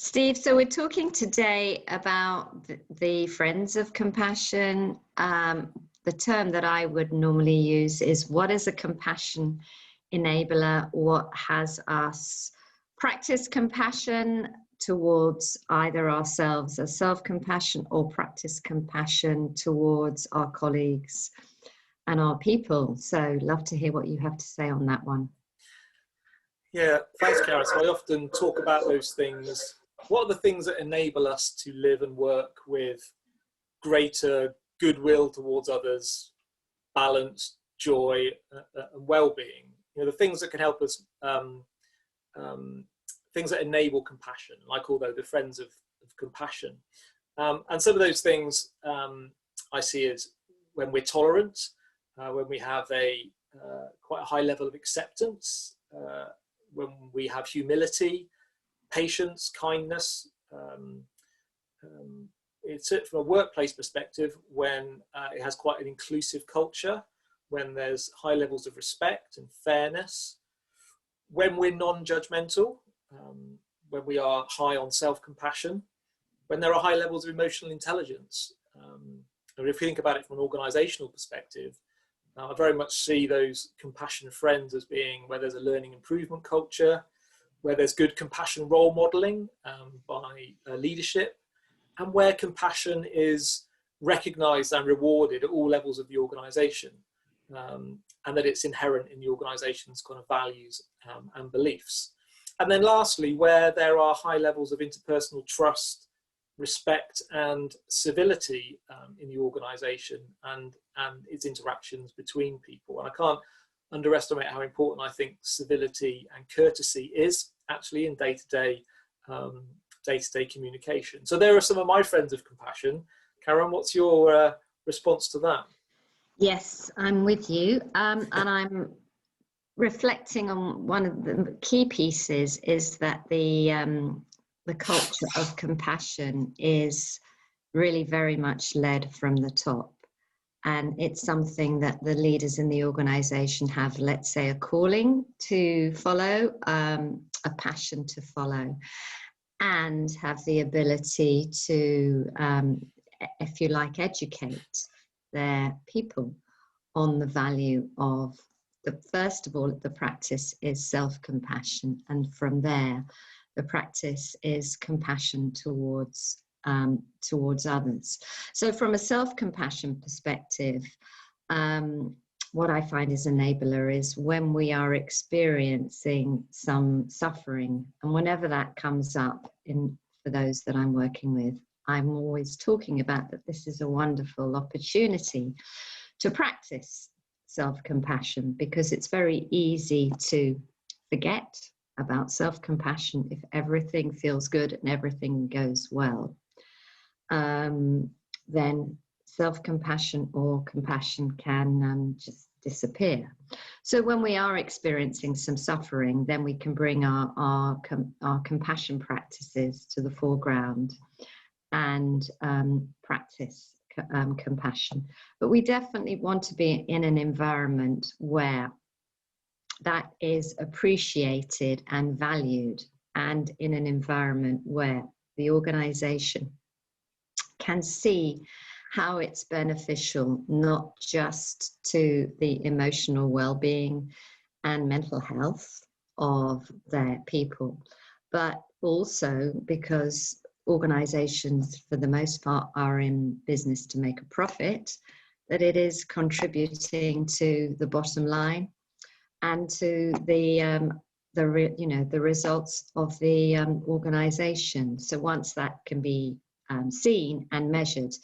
Steve, so we're talking today about the Friends of Compassion. The term that I would normally use is, what is a compassion enabler? What has us practice compassion towards either ourselves as self-compassion, or practice compassion towards our colleagues and our people? So love to hear what you have to say on that one. Yeah, thanks, Karen. So I often talk about those things. What are the things that enable us to live and work with greater goodwill towards others, balance, joy, and well-being? You know, the things that can help us, things that enable compassion. I call those the friends of compassion. And some of those things I see as when we're tolerant, when we have quite a high level of acceptance, when we have humility, patience, kindness. It's from a workplace perspective when it has quite an inclusive culture, when there's high levels of respect and fairness, when we're non-judgmental, when we are high on self-compassion, when there are high levels of emotional intelligence. And if you think about it from an organizational perspective, I very much see those compassion friends as being where there's a learning improvement culture, where there's good compassion role modeling by leadership, and where compassion is recognized and rewarded at all levels of the organization, and that it's inherent in the organization's kind of values and beliefs. And then lastly, where there are high levels of interpersonal trust, respect and civility in the organization and its interactions between people. And I can't underestimate how important I think civility and courtesy is actually in day-to-day communication. So there are some of my friends of compassion. Karen, what's your response to that? Yes, I'm with you. And I'm reflecting on one of the key pieces is that the culture of compassion is really very much led from the top. And it's something that the leaders in the organization have, let's say, a calling to follow, a passion to follow, and have the ability to, if you like, educate their people on the value of first of all, the practice is self-compassion. And from there, the practice is compassion towards others. So from a self-compassion perspective, what I find is enabler is when we are experiencing some suffering, and whenever that comes up for those that I'm working with, I'm always talking about that this is a wonderful opportunity to practice self-compassion, because it's very easy to forget about self-compassion if everything feels good and everything goes well. Then self-compassion or compassion can just disappear. So when we are experiencing some suffering, then we can bring our compassion practices to the foreground and practice compassion. But we definitely want to be in an environment where that is appreciated and valued, and in an environment where the organization can see how it's beneficial, not just to the emotional well-being and mental health of their people, but also because organizations, for the most part, are in business to make a profit, that it is contributing to the bottom line and to the results of the organization. So once that can be seen and measured,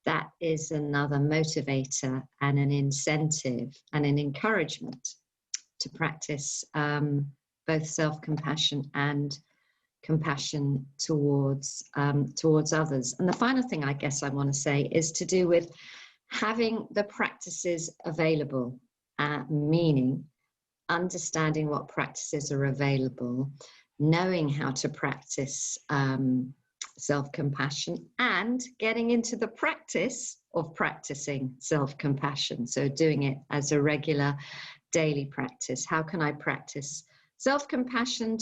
that is another motivator and an incentive and an encouragement to practice both self-compassion and compassion towards others. And the final thing I guess I want to say is to do with having the practices available, meaning understanding what practices are available, knowing how to practice self-compassion, and getting into the practice of practicing self-compassion. So doing it as a regular daily practice. How can I practice self-compassion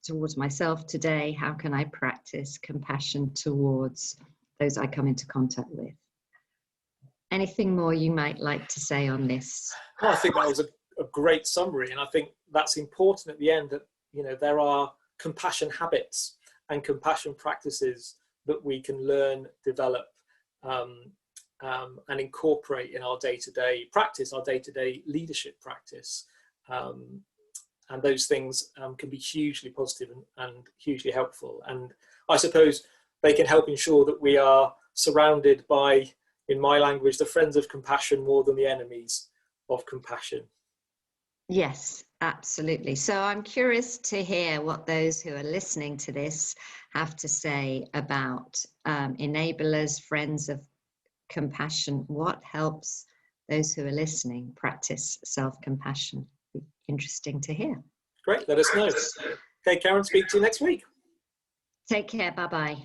towards myself today? How can I practice compassion towards those I come into contact with? Anything more you might like to say on this? Oh, I think that was a great summary, and I think that's important at the end, that there are compassion habits and compassion practices that we can learn, develop, and incorporate in our day-to-day practice, our day-to-day leadership practice. And those things can be hugely positive and hugely helpful. And I suppose they can help ensure that we are surrounded by, in my language, the friends of compassion more than the enemies of compassion. Yes, absolutely. So I'm curious to hear what those who are listening to this have to say about enablers, friends of compassion. What helps those who are listening practice self-compassion? Interesting to hear. Great, let us know. Okay, Karen, speak to you next week. Take care. Bye-bye.